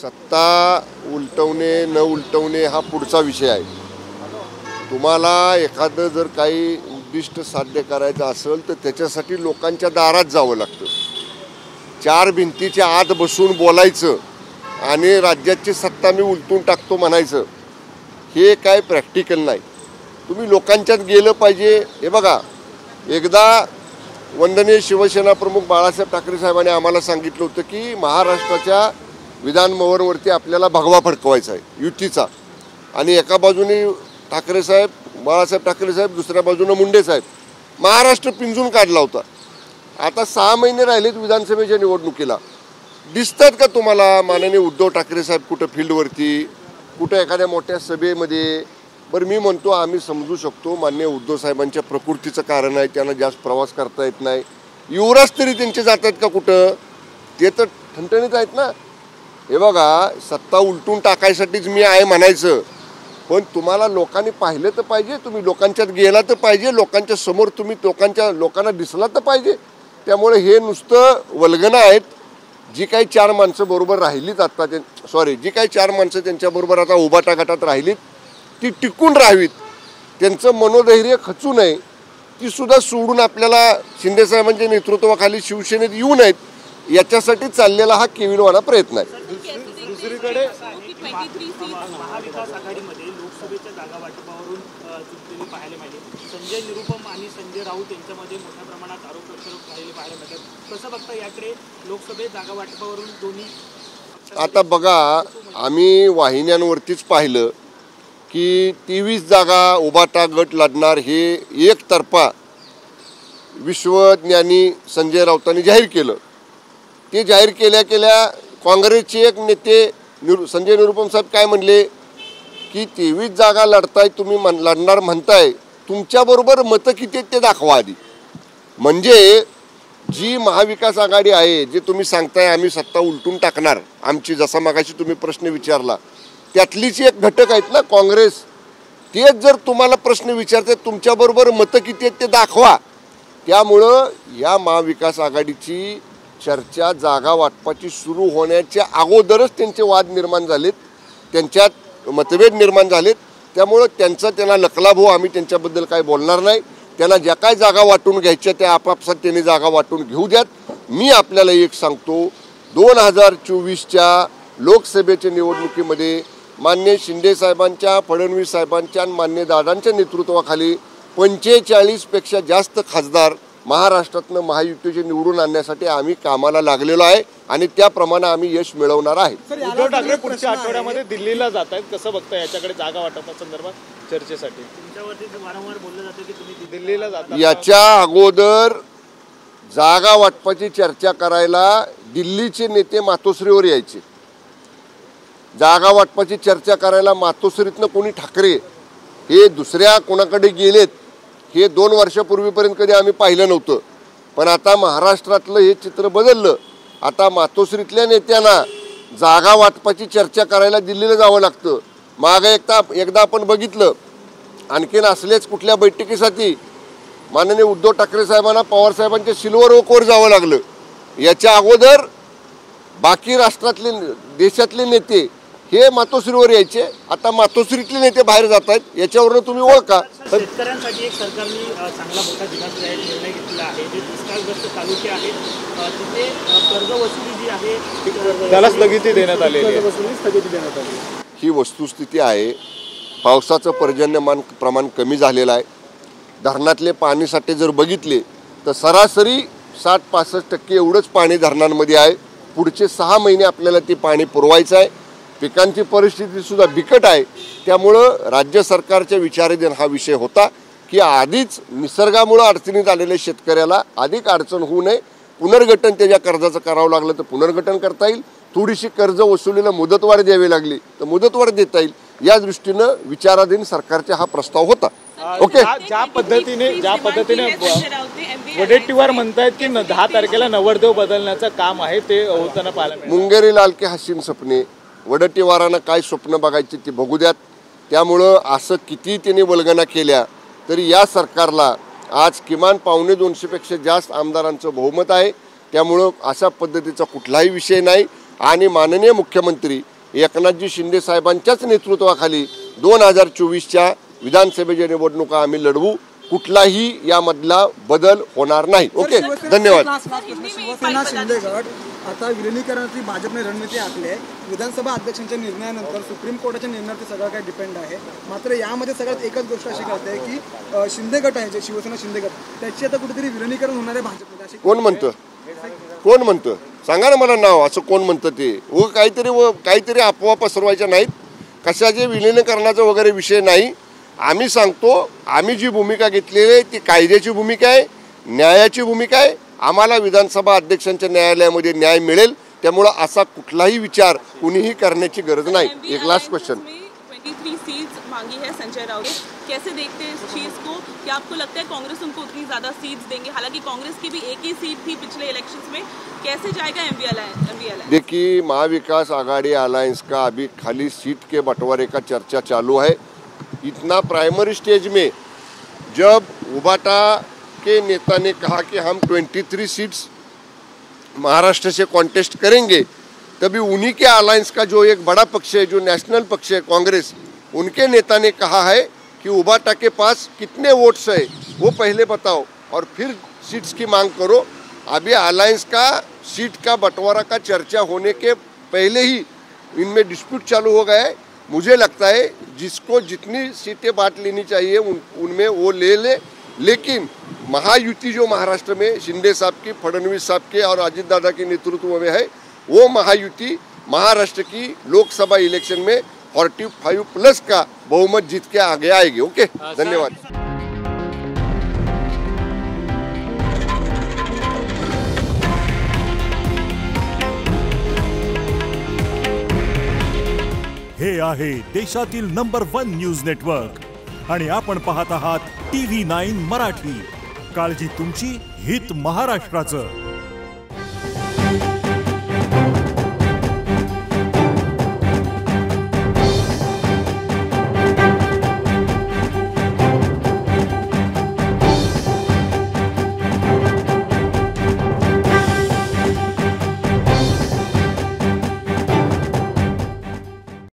सत्ता उलटवणे न उलटवणे हा पुढचा विषय आहे. तुम्हाला एखादं जर काही उद्दिष्ट साध्य करायचं असेल तर त्याच्यासाठी लोकांच्या दारात जावं लागतं. चार भिंतीच्या आत बसून बोलायचं आणि राज्याची सत्ता मी उलटून टाकतो म्हणायचं हे काय प्रॅक्टिकल नाही. तुम्ही लोकांच्यात गेलं पाहिजे. हे बघा, एकदा वंदनीय शिवसेना प्रमुख बाळासाहेब ठाकरे साहेबांनी आम्हाला सांगितलं होतं की महाराष्ट्राच्या विधानभवनवरती आपल्याला भगवा फडकवायचा आहे युतीचा, आणि एका बाजूने ठाकरे साहेब बाळासाहेब ठाकरे साहेब, दुसऱ्या बाजूने मुंडे साहेब. महाराष्ट्र पिंजून काढला होता. आता 6 महिने राहिलेत विधानसभेच्या निवडणुकीला. दिसतात का तुम्हाला माननीय उद्धव ठाकरे साहेब कुठं फील्डवरती, कुठं एखाद्या मोठ्या सभेमध्ये? बरं, मी म्हणतो आम्ही समजू शकतो माननीय उद्धव साहेबांच्या प्रकृतीचं कारण आहे, त्यांना जास्त प्रवास करता येत नाही. युवराज तरी त्यांचे जात आहेत का कुठं? ते तर ठणठणीत आहेत ना. हे बघा, सत्ता उलटून टाकायसाठीच मी आहे म्हणायचं, पण तुम्हाला लोकांनी पाहिलं तर पाहिजे, तुम्ही लोकांच्यात गेला तर पाहिजे, लोकांच्या समोर तुम्ही लोकांना दिसला तर पाहिजे. त्यामुळे हे नुसतं वल्गना आहेत. जी काही 4 माणसं बरोबर राहिलीत आता जी काही 4 माणसं त्यांच्याबरोबर आता उभाटा गटात राहिलीत ती टिकून राहावीत, त्यांचं मनोधैर्य खचू नये. ती सुद्धा सोडून आपल्याला शिंदेसाहेबांच्या नेतृत्वाखाली शिवसेनेत येऊ नयेत याच्यासाठी चाललेला हा केविलवाणा प्रयत्न आहे. दुसरीकडे महाविकास आघाडीमध्ये लोकसभेच्या जागा वाटपावरून चुकलेली पाहायला मिळाली. संजय निरुपम आणि संजय राऊत यांच्यामध्ये मोठ्या प्रमाणात आरोप प्रत्यारोप झालेले पाहायला मिळतात. कसं बघता याकडे? लोकसभेत जागा वाटपावरून दोन्ही आता बघा, आम्ही वाहिन्यांवरतीच पाहिलं की 23 जागा उभाटा गट लढणार हे एकतर्फा विश्वज्ञानी संजय राऊतांनी जाहीर केलं. ते जाहीर केल्या काँग्रेसचे एक नेते संजय निरुपम साहेब काय म्हणले की 23 जागा लढताय, तुम्ही लढणार म्हणताय, तुमच्याबरोबर मतं किती आहेत ते दाखवा आधी. म्हणजे जी महाविकास आघाडी आहे, जे तुम्ही सांगताय आम्ही सत्ता उलटून टाकणार आमची, जसा मगाशी तुम्ही प्रश्न विचारला, त्यातलीच एक घटक आहेत ना काँग्रेस. तेच जर तुम्हाला प्रश्न विचारते तुमच्याबरोबर मतं किती आहेत ते दाखवा. त्यामुळं या महाविकास आघाडीची चर्चा जागा वाटपाची सुरू होण्याच्या अगोदरच त्यांचे वाद निर्माण झालेत, त्यांच्यात मतभेद निर्माण झालेत. त्यामुळं त्यांना लकलाभ हो, आम्ही त्यांच्याबद्दल काय बोलणार नाही. त्यांना ज्या काय जागा वाटून घ्यायच्या त्या आपापसात त्यांनी जागा वाटून घेऊ द्यात. मी आपल्याला एक सांगतो, 2024च्या लोकसभेच्या निवडणुकीमध्ये मान्य शिंदे साहेबांच्या, फडणवीस साहेबांच्या आणि मान्य दादांच्या नेतृत्वाखाली 45 पेक्षा जास्त खासदार महाराष्ट्रातनं महायुतीचे निवडून आणण्यासाठी आम्ही कामाला लागलेलो आहे आणि त्याप्रमाणे आम्ही यश मिळवणार आहे. उद्धव ठाकरे पुढच्या आठवड्यामध्ये दिल्लीला जात आहेत. कसं बघता याच्याकडे जागा वाटपासंदर्भात चर्चेसाठी? तुमच्यावरती वारंवार बोललं जातं की तुम्ही दिल्लीला जाता. याच्या अगोदर जागा वाटपाची चर्चा करायला दिल्लीचे नेते मातोश्रीवर यायचे. जागा वाटपाची चर्चा करायला मातोश्रीतनं कोणी ठाकरे हे दुसऱ्या कोणाकडे गेलेत हे 2 वर्षापूर्वीपर्यंत कधी आम्ही पाहिलं नव्हतं. पण आता महाराष्ट्रातलं हे चित्र बदललं. आता मातोश्रीतल्या नेत्यांना जागा वाटपाची चर्चा करायला दिल्लीला जावं लागतं. मागे एकदा आपण बघितलं, आणखीन असलेच कुठल्या बैठकीसाठी माननीय उद्धव ठाकरे साहेबांना पवार साहेबांच्या सिल्वर ओकवर जावं लागलं. याच्या अगोदर बाकी राष्ट्रातले देशातले नेते हे मातोश्रीवर यायचे. आता मातोश्रीतले नेते बाहेर जात आहेत. याच्यावरून तुम्ही ओळखा. शेतकऱ्यांसाठी एक सरकारने चांगला मोठा निर्णय घेतलेला आहे. जे दुष्काळग्रस्त तालुके आहेत तिथे कर्ज वसुली जी आहे त्याला स्थगिती देण्यात आली. ही वस्तुस्थिती आहे. पावसाचं पर्जन्यमान प्रमाण कमी झालेलं आहे. धरणातले पाणीसाठे जर बघितले तर सरासरी 60-65% एवढंच पाणी धरणांमध्ये आहे. पुढचे 6 महिने आपल्याला ते पाणी पुरवायचं आहे. पिकांची परिस्थिती सुद्धा बिकट आहे. त्यामुळं राज्य सरकारच्या विचाराधीन हा विषय होता की आधीच निसर्गामुळं अडचणीत आलेल्या शेतकऱ्याला अधिक अडचण होऊ नये. पुनर्गठन त्याच्या कर्जाचं करावं लागलं तर पुनर्गठन करता येईल. थोडीशी कर्ज वसुलीला मुदतवाढ द्यावी लागली तर मुदतवाढ देता येईल. या दृष्टीनं विचाराधीन सरकारचा हा प्रस्ताव होता. ओके. ज्या पद्धतीने वडेट्टीवार म्हणतायत की 10 तारखेला नवरदेव बदलण्याचं काम आहे ते होताना पाहायला मिळालं. मुंगेरी लाल के हसीन सपने. वडट्टीवारांना काय स्वप्न बघायची ते बघू द्यात. त्यामुळं असं किती त्यांनी वल्गना केल्या तरी या सरकारला आज किमान 250 पेक्षा जास्त आमदारांचं बहुमत आहे. त्यामुळं अशा पद्धतीचा कुठलाही विषय नाही. आणि माननीय मुख्यमंत्री एकनाथजी शिंदे साहेबांच्याच नेतृत्वाखाली 2024च्या विधानसभेच्या निवडणुका आम्ही लढवू. कुठलाही यामधला बदल होणार नाही. ओके, धन्यवाद. शिवसेना शिंदे गट आता विलिनीकरणाची भाजपने रणनीती आखली आहे. विधानसभा अध्यक्षांच्या निर्णयानंतर सुप्रीम कोर्टाच्या निर्णयावरती सगळं काही डिपेंड आहे. मात्र यामध्ये सगळ्यात एकच गोष्ट अशी कळते की शिंदे गट आहे जे शिवसेना शिंदे गट त्याची आता कुठेतरी विलिनीकरण होणार आहे भाजपमध्ये अशी कोण म्हणतं सांगा ना मला नाव. असं कोण म्हणतं ते काहीतरी अफवा पसरवायच्या नाहीत. कशाचे विलिनीकरणाचा वगैरे विषय नाही. आम्ही सांगतो आम्ही जी भूमिका घेतलेली आहे ती कायद्याची भूमिका आहे, न्यायाची भूमिका आहे. आम्हाला विधानसभा अध्यक्षांच्या न्यायालयामध्ये न्याय मिळेल. त्यामुळं असा कुठलाही विचार कुणीही करण्याची गरज नाही. एक लास्ट क्वेश्चन. 23 सीट्स मांगी है संजय राउत, कैसे देखते हैं इस चीज को? क्या आपको लगता है कांग्रेस उनको उतनी ज्यादा सीट्स देंगे? हालांकि कांग्रेस की भी एक ही सीट थी पिछले इलेक्शंस में. कैसे जाएगा एमवी अलायंस? देखिए, महाविकास आघाड़ी अलायंस का अभी खाली सीट के बंटवारे का चर्चा चालू है. इतना प्राइमरी स्टेज में जब उबाटा के नेता ने कहा कि हम 23 सीट्स महाराष्ट्र से कॉन्टेस्ट करेंगे, तभी उन्हीं के अलायंस का जो एक बड़ा पक्ष है, जो नेशनल पक्ष है कांग्रेस, उनके नेता ने कहा है कि उबाटा के पास कितने वोट्स है वो पहले बताओ और फिर सीट्स की मांग करो. अभी अलायंस का सीट का बंटवारा का चर्चा होने के पहले ही इनमें डिस्प्यूट चालू हो गया है. मुझे लगता है जिसको जितनी सीटें बांट लेनी चाहिए उनमें वो ले. लेकिन महायुति जो महाराष्ट्र में शिंदे साहब की, फडणवीस साहब के और अजित दादा के नेतृत्व में है, वो महायुति महाराष्ट्र की लोकसभा इलेक्शन में 45+ का बहुमत जीत के आगे आएगी. ओके, धन्यवाद. हे आहे देशातील नंबर 1 न्यूज नेटवर्क आणि आपण पाहत आहात TV9 मराठी. काळजी तुमची, हित महाराष्ट्राचं.